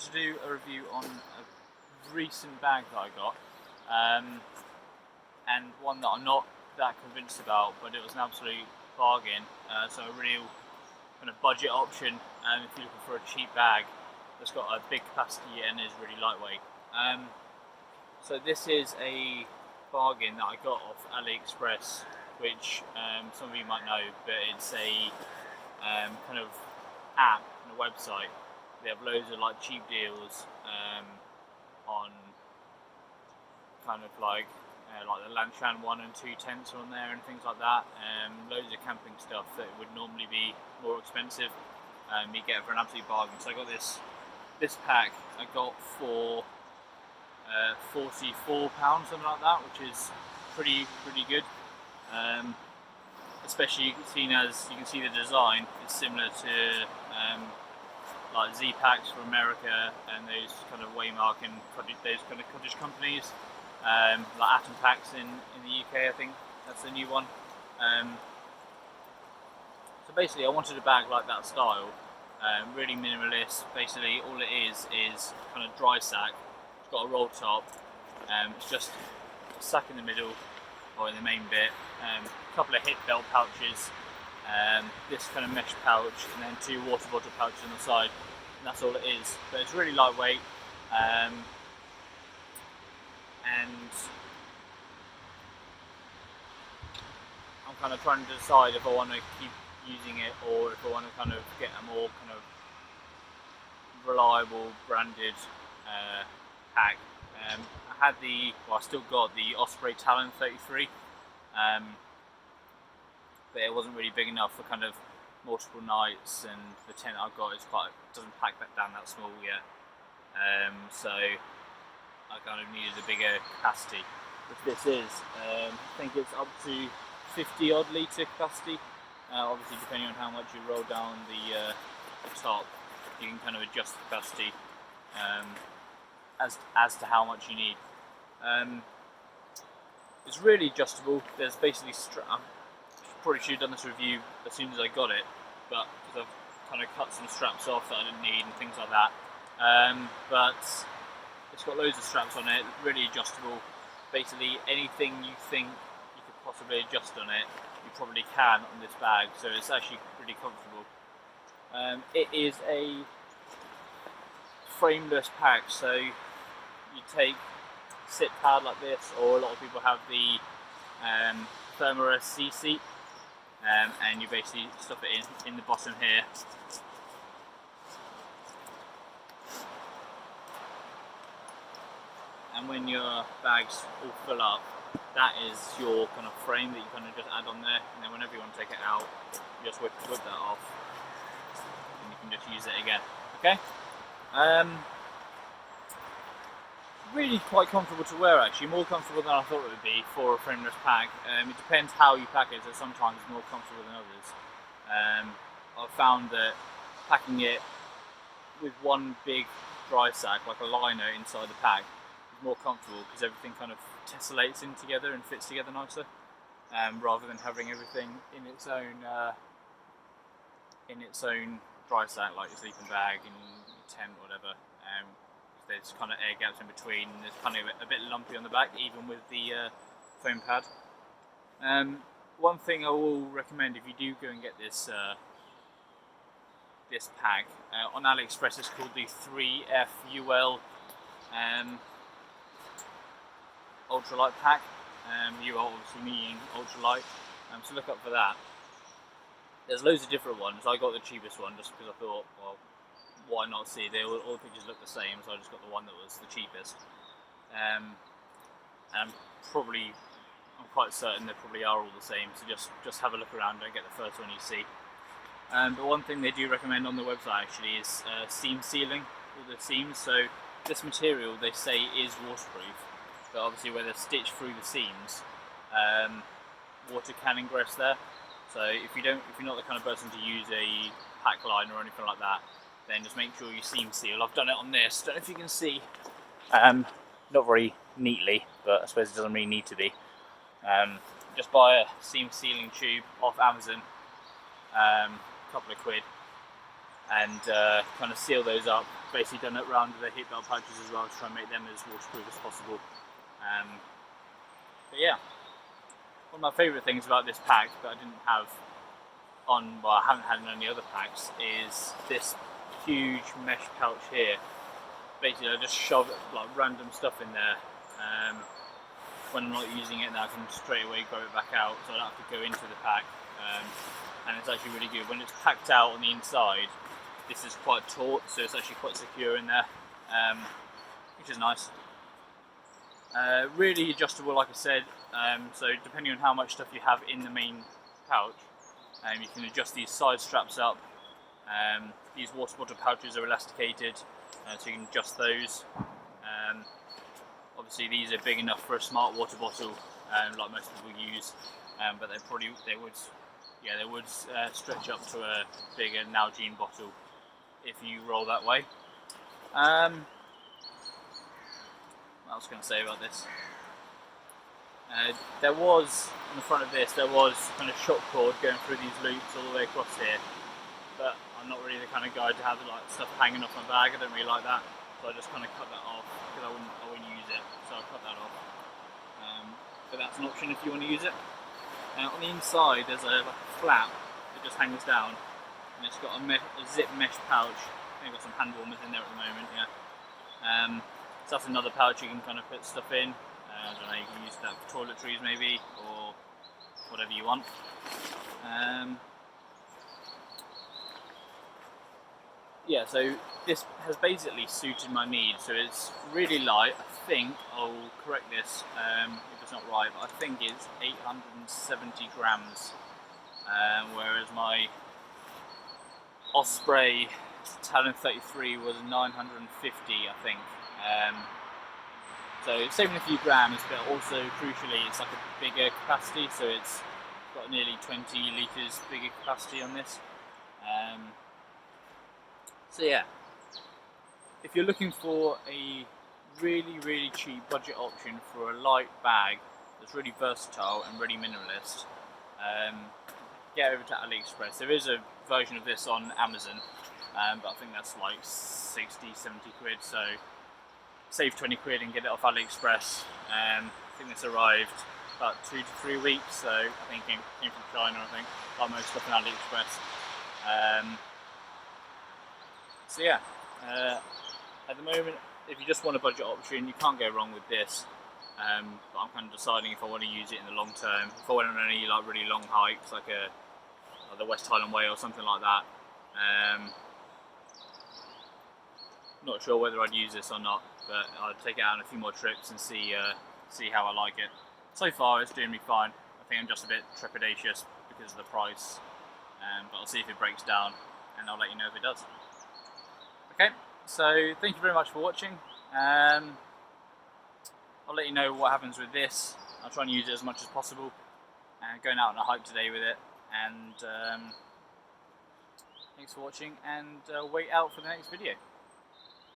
wanted to do a review on a recent bag that I got, and one that I'm not that convinced about, but it was an absolute bargain. So a real kind of budget option, and if you're looking for a cheap bag that's got a big capacity and is really lightweight. So this is a bargain that I got off AliExpress, which some of you might know, but it's a kind of app and a website. They have loads of like cheap deals on kind of like the Lanshan 1 and 2 tents are on there and things like that. Loads of camping stuff that would normally be more expensive. You get it for an absolute bargain. So I got this pack. I got for £44, something like that, which is pretty good. Especially seen as you can see the design is similar to like Z Packs for America and those kind of Waymark and those kind of cottage companies, like Atom Packs in the UK. I think that's the new one. So basically, I wanted a bag like that style, really minimalist. Basically, all it is kind of dry sack. It's got a roll top. It's just a sack in the middle, or in the main bit. A couple of hip belt pouches. This kind of mesh pouch, and then 2 water bottle pouches on the side, and that's all it is. But it's really lightweight, and I'm kind of trying to decide if I want to keep using it or if I want to kind of get a more kind of reliable branded pack. I still got the Osprey Talon 33. But it wasn't really big enough for kind of multiple nights, and the tent I've got doesn't pack that down that small yet. So I kind of needed a bigger capacity, which this is. I think it's up to 50 odd litre capacity. Obviously, depending on how much you roll down the top, you can kind of adjust the capacity as to how much you need. It's really adjustable. There's basically probably should have done this review as soon as I got it, but because I've kind of cut some straps off that I didn't need and things like that. But it's got loads of straps on it, really adjustable. Basically anything you think you could possibly adjust on it, you probably can on this bag, so it's actually pretty comfortable. It is a frameless pack, so you take a sit pad like this, or a lot of people have the Thermarest C seat, and you basically stuff it in the bottom here. And when your bags all fill up, that is your kind of frame that you kind of just add on there, and then whenever you want to take it out, you just whip that off, and you can just use it again. Okay. Really quite comfortable to wear, actually, more comfortable than I thought it would be for a frameless pack. It depends how you pack it, so sometimes it's more comfortable than others. I've found that packing it with one big dry sack, like a liner inside the pack, is more comfortable because everything kind of tessellates in together and fits together nicer, rather than having everything in its own dry sack, like your sleeping bag and your tent, whatever. There's kind of air gaps in between, and it's kind of a bit lumpy on the back, even with the foam pad. One thing I will recommend if you do go and get this this pack, on AliExpress it's called the 3FUL ultralight pack. UL obviously meaning ultralight, so look up for that. There's loads of different ones. I got the cheapest one just because I thought, well, why not see? All the pictures look the same, so I just got the one that was the cheapest. And I'm quite certain they probably are all the same, so just have a look around, don't get the first one you see. But one thing they do recommend on the website actually is seam sealing all the seams. So this material they say is waterproof, but obviously where they're stitched through the seams, water can ingress there. So if you're not the kind of person to use a pack line or anything like that, then just make sure you seam seal. I've done it on this, don't know if you can see, not very neatly, but I suppose it doesn't really need to be. Just buy a seam sealing tube off Amazon, a couple of quid, and kind of seal those up basically done it around the heat belt pouches as well to try and make them as waterproof as possible. But yeah, one of my favourite things about this pack that I didn't have on, well, I haven't had in any other packs, is this huge mesh pouch here. Basically, I just shove like random stuff in there. When I'm not using it, then I can straight away grab it back out, so I don't have to go into the pack. And it's actually really good. When it's packed out on the inside, this is quite taut, so it's actually quite secure in there, which is nice. Really adjustable, like I said, so depending on how much stuff you have in the main pouch, you can adjust these side straps up. These water bottle pouches are elasticated, so you can adjust those. Obviously these are big enough for a smart water bottle, like most people use, but they would stretch up to a bigger Nalgene bottle if you roll that way. What else can I say about this? There was, on the front of this, there was kind of shock cord going through these loops all the way across here, but I'm not really the kind of guy to have like stuff hanging off my bag. I don't really like that, so I just kind of cut that off because I wouldn't use it, so I cut that off. But that's an option if you want to use it. On the inside there's like a flap that just hangs down, and it's got a zip mesh pouch. I think I've got some hand warmers in there at the moment, yeah. So that's another pouch you can kind of put stuff in. I don't know, you can use that for toiletries maybe, or whatever you want. Yeah, so this has basically suited my needs. So it's really light. I think, I'll correct this if it's not right, but I think it's 870 grams, whereas my Osprey Talon 33 was 950, I think. So it's saving a few grams, but also crucially it's like a bigger capacity, so it's got nearly 20 litres bigger capacity on this. So yeah, if you're looking for a really cheap budget option for a light bag that's really versatile and really minimalist, get over to AliExpress. There is a version of this on Amazon, but I think that's like 60-70 quid, so save 20 quid and get it off AliExpress. I think this arrived about 2 to 3 weeks, so I think it came from China, I think, like most stuff on AliExpress. So yeah, at the moment, if you just want a budget option, you can't go wrong with this. But I'm kind of deciding if I want to use it in the long term. If I went on any like really long hikes, like the West Highland Way or something like that. Not sure whether I'd use this or not, but I'd take it out on a few more trips and see how I like it. So far, it's doing me fine. I think I'm just a bit trepidatious because of the price, but I'll see if it breaks down, and I'll let you know if it does. Okay, so thank you very much for watching. I'll let you know what happens with this. I'll try and use it as much as possible. Going out on a hike today with it, and thanks for watching, and wait out for the next video.